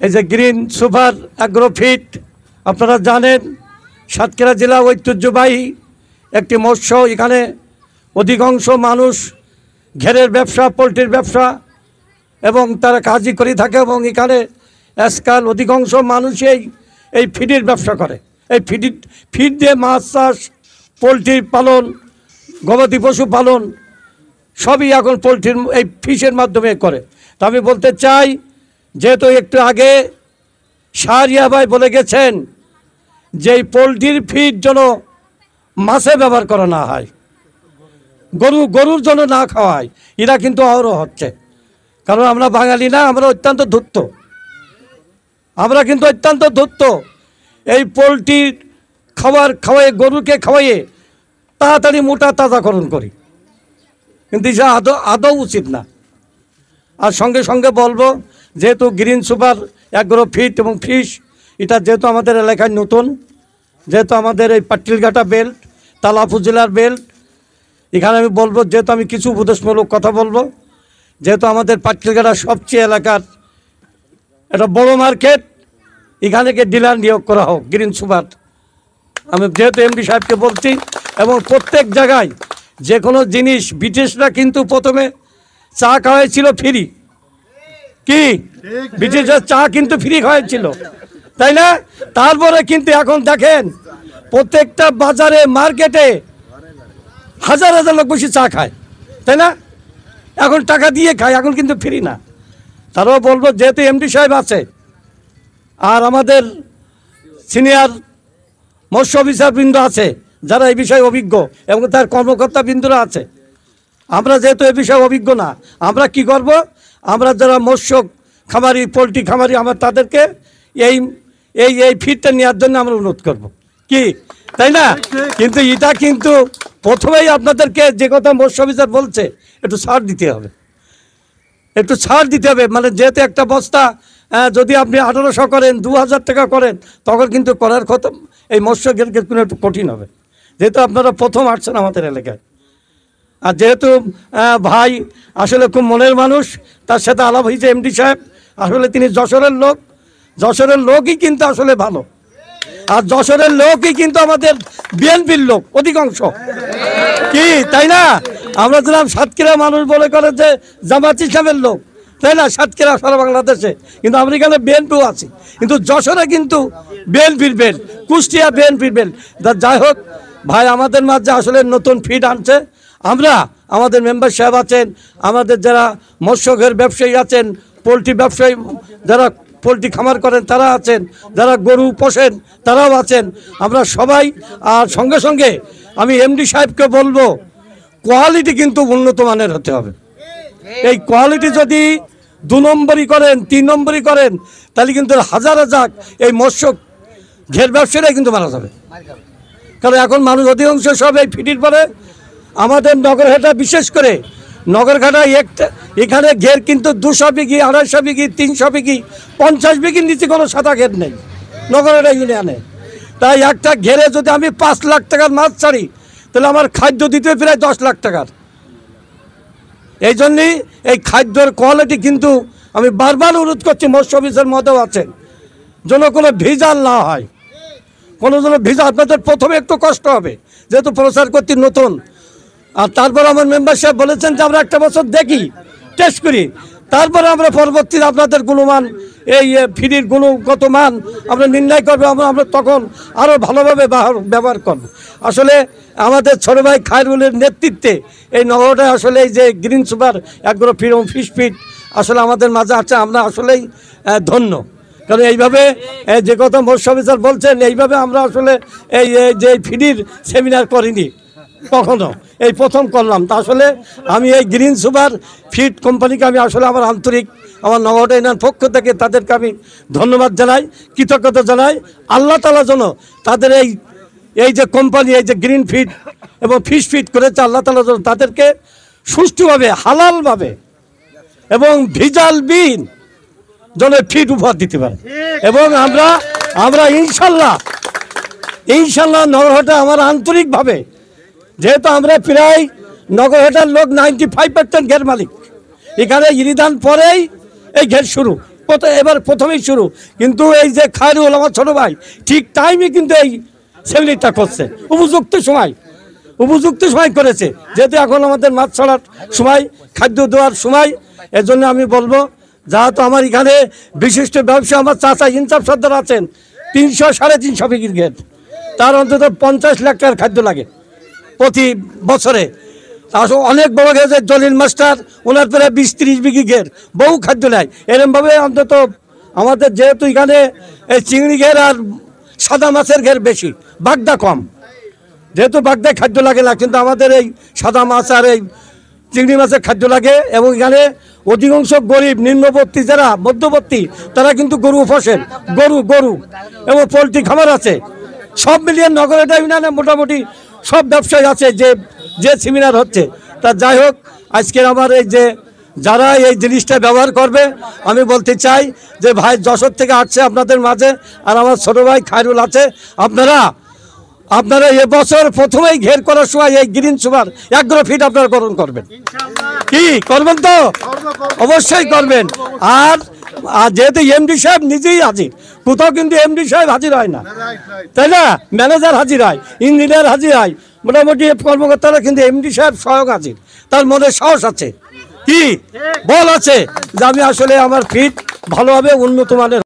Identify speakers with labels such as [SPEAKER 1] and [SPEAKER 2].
[SPEAKER 1] এই যে green super agro feed আপনারা জানেন সাতক্ষীরা জেলা ঐতিহ্যবাহী একটি মৎস্য। এখানে অধিকাংশ মানুষ ঘেরের ব্যবসা, পোলট্রির ব্যবসা এবং তারা কাজই করে থাকে এবং এখানে আজকাল অধিকাংশ মানুষই এই ফিডের ব্যবসা করে। এই ফিড দিয়ে মাছ চাষ, পোলট্রি পালন, গবাদি পশু পালন সবই এখন পোলট্রির এই ফিশের মাধ্যমে করে। তা আমি বলতে চাই, যেহেতু একটু আগে শাহরিয়া ভাই বলে গেছেন যে এই পোলট্রির ফিড যেন মাছে ব্যবহার করা না হয়, গরুর জন্য না খাওয়ায়, এরা কিন্তু আরও হচ্ছে। কারণ আমরা বাঙালি না, আমরা অত্যন্ত ধূর্ত, আমরা কিন্তু অত্যন্ত ধূর্ত। এই পোলট্রির খাওয়াই গরুকে খাওয়াইয়ে তাড়াতাড়ি মোটা তাজাকরণ করি, কিন্তু এটা আদৌ উচিত না। আর সঙ্গে সঙ্গে বলবো, যেহেতু গ্রিন সুপার অ্যাগ্রো ফিড এবং ফিশ এটা যেহেতু আমাদের এলাকায় নতুন, যেহেতু আমাদের এই পাট্টিলঘাটা বেল্ট, তালা উপজেলার বেল্ট, এখানে আমি বলবো, যেহেতু আমি কিছু উপদেশমূলক কথা বলবো, যেহেতু আমাদের পাট্টিলঘাটা সবচেয়ে এলাকার একটা বড় মার্কেট, এখানে ডিলার নিয়োগ করা হোক গ্রিন সুপার। আমি যেহেতু এমডি সাহেবকে বলছি, এবং প্রত্যেক জায়গায় যে কোনো জিনিস, ব্রিটিশরা কিন্তু প্রথমে চা খাওয়াইছিল ফ্রি, কি ব্রিটিশের চা কিন্তু ফ্রি খাওয়াইছিল, তাই না? তারপরে কিন্তু এখন দেখেন প্রত্যেকটা বাজারে, মার্কেটে হাজার হাজার লোক বসে চা খায়, তাই না? এখন টাকা দিয়ে খায়, এখন কিন্তু ফ্রি না। তারাও বলবো, যেহেতু এমডি সাহেব আছে আর আমাদের সিনিয়র মৎস্য অফিসারবৃন্দ আছে যারা এই বিষয়ে অভিজ্ঞ, এবং তার কর্মকর্তা বৃন্দরা আছে, আমরা যেহেতু এই বিষয়ে অভিজ্ঞ না, আমরা কি করব, আমরা যারা মৎস্য খামারি, পোলট্রি খামারি, আমরা তাদেরকে এই এই এই ফিডটা নেওয়ার জন্য আমরা অনুরোধ করব, কি তাই না? কিন্তু এটা কিন্তু প্রথমেই আপনাদেরকে যে কথা মৎস্য অফিসার বলছে, একটু ছাড় দিতে হবে, একটু ছাড় দিতে হবে। মানে যেহেতু একটা বস্তা যদি আপনি 1800 করেন, 2000 টাকা করেন, তখন কিন্তু করার কথা এই মৎস্য কোনো একটু কঠিন হবে, যেহেতু আপনারা প্রথম আসছেন আমাদের এলাকায়। আর যেহেতু ভাই আসলে খুব মনের মানুষ, তার সাথে আলাপ হয়েছে এমডি সাহেব, আসলে তিনি যশোরের লোক, যশোরের লোকই কিন্তু আসলে ভালো, আর যশোরের লোকই কিন্তু আমাদের বিএনপির লোক অধিকাংশ, কি তাই না? আমরা ছিলাম সাতক্ষীরা, মানুষ বলে করে যে জামাত ইসলামের লোক, তাই না? সাতক্ষীরা সারা বাংলাদেশে, কিন্তু আমরা এখানে বিএনপিও আছি, কিন্তু যশোরে কিন্তু বিএনপির বেল, কুষ্টিয়া বিএনপির বেল। যাই হোক, ভাই আমাদের মাঝে আসলে নতুন ফিড আনছে। আমরা, আমাদের মেম্বার সাহেব আছেন, আমাদের যারা মৎস্যঘের ব্যবসায়ী আছেন, পোলট্রি ব্যবসায়ী যারা পোলট্রি খামার করেন তারা আছেন, যারা গরু পোষেন তারাও আছেন, আমরা সবাই। আর সঙ্গে সঙ্গে আমি এমডি সাহেবকে বলবো, কোয়ালিটি কিন্তু উন্নত মানের হতে হবে। এই কোয়ালিটি যদি 2 নম্বরই করেন, 3 নম্বরই করেন, তাহলে কিন্তু হাজার হাজার এই মৎস্য ঘের ব্যবসায়ীরাই কিন্তু মারা যাবে। কারণ এখন মানুষ অধিকাংশ সব এই ফিটির পরে আমাদের নগরঘাটা, বিশেষ করে নগরঘাটা এখানে ঘের কিন্তু 200 বিঘি, 250 বিঘি, 300 বিঘি, 50 বিঘির নিচে কোনো সাদা ঘের নেই নগরঘাটা ইউনিয়নে। তাই একটা ঘেরে যদি আমি 5 লাখ টাকার মাছ ছাড়ি, তাহলে আমার খাদ্য দিতে প্রায় 10 লাখ টাকার। এই জন্যই এই খাদ্যের কোয়ালিটি কিন্তু আমি বারবার অনুরোধ করছি, মৎস্য অফিসের মধ্যেও আছেন, যেন কোনো ভেজাল না হয়, কোনো যেন ভেজাল। আপনাদের প্রথমে একটু কষ্ট হবে, যেহেতু প্রচার করতে নতুন। আর তারপর আমার মেম্বার সাহেব বলেছেন যে আমরা একটা বছর দেখি, টেস্ট করি, তারপরে আমরা পরবর্তীতে আপনাদের গুণমান, এই ফিডির গুণগত মান আমরা নির্ণয় করবো, আমরা তখন আরও ভালোভাবে ব্যবহার করব। আসলে আমাদের ছোটো ভাই খায়রুলের নেতৃত্বে এই নগরটায় আসলে এই যে গ্রিন সুপার অ্যাগ্রো ফিড এবং ফিশ ফিড আসলে আমাদের মাঝে আছে, আমরা আসলেই ধন্য। কারণ এইভাবে যে কথা মৎস্য অফিসার বলছেন, এইভাবে আমরা আসলে এই যে ফিডির সেমিনার করিনি কখনো, এই প্রথম করলাম। তা আসলে আমি এই গ্রিন সুপার ফিড কোম্পানিকে আমি আসলে আমার আন্তরিক, আমার নগরটা ইউনিয়ন পক্ষ থেকে তাদেরকে আমি ধন্যবাদ জানাই, কৃতজ্ঞতা জানাই। আল্লাহ তাআলা যেন তাদের এই যে কোম্পানি, এই যে গ্রিন ফিড এবং ফিশ ফিড করেছে, আল্লাহ তাআলা যেন তাদেরকে সুষ্ঠুভাবে, হালালভাবে এবং ভিজাল বিন যেন ফিড উপহার দিতে পারে। এবং আমরা ইনশাল্লাহ নগরহাটা আমার আন্তরিকভাবে, যেহেতু আমরা প্রায় নগরহাটার লোক 95% ঘের মালিক, এখানে ইরিদান পরেই এই ঘের শুরু, এবার প্রথমেই শুরু, কিন্তু এই যে খায়রুল আমার ছোট ভাই ঠিক টাইমে কিন্তু এই সেমিনারটা করছে, উপযুক্ত সময় করেছে, যেহেতু এখন আমাদের মাছ ছাড়ার সময়, খাদ্য দেওয়ার সময়। এজন্য আমি বলবো, যেহেতু আমার এখানে বিশিষ্ট ব্যবসা আমার চাচা ইনসাফ সর্দার আছেন, 300-350 বিঘির ঘের, তার অন্তত 50 লাখ টাকার খাদ্য লাগে প্রতি বছরে। আসলে অনেক বড় গেছে জলিল মাস্টার, ওনার প্রায় 20-30 বিঘি ঘের, বহু খাদ্য নেয়। এরমভাবে অন্তত আমাদের যেহেতু এখানে এই চিংড়ি ঘের আর সাদা মাছের ঘের বেশি, বাগদা কম, যেহেতু বাগদায় খাদ্য লাগে না, কিন্তু আমাদের এই সাদা মাছ আর এই চিংড়ি মাছের খাদ্য লাগে। এবং এখানে অধিকাংশ গরিব নিম্নবর্তী যারা মধ্যবর্তী তারা কিন্তু গরু ফসেন, গরু এবং পোলট্রি খামার আছে, সব মিলিয়ে নগরেটা ইউনিয়নে মোটামুটি সব ব্যবসায়ী আছে যে সেমিনার হচ্ছে। তা যাই হোক, আজকের আমার এই যে যারা এই জিনিসটা ব্যবহার করবে, আমি বলতে চাই যে ভাই যশোর থেকে আসছে আপনাদের মাঝে, আর আমার ছোট ভাই খায়রুল আছে, আপনারা এবছর প্রথমেই ঘের করার সময় এই গ্রিন সুপার 11 ফিট আপনারা গ্রহণ করবেন। কি করবেন? তো অবশ্যই করবেন। আর যেহেতু এমডি সাহেব নিজেই হাজির, কোথাও কিন্তু এমডি সাহেব হাজির হয় না, তাই না? ম্যানেজার হাজির হয়, ইঞ্জিনিয়ার হাজির হয়, মোটামুটি কর্মকর্তারা, কিন্তু এমডি সাহেব স্বয়ং হাজির। তার মনে সাহস আছে, কি বল আছে যে আমি আসলে আমার ফিট ভালোভাবে উন্নত মানের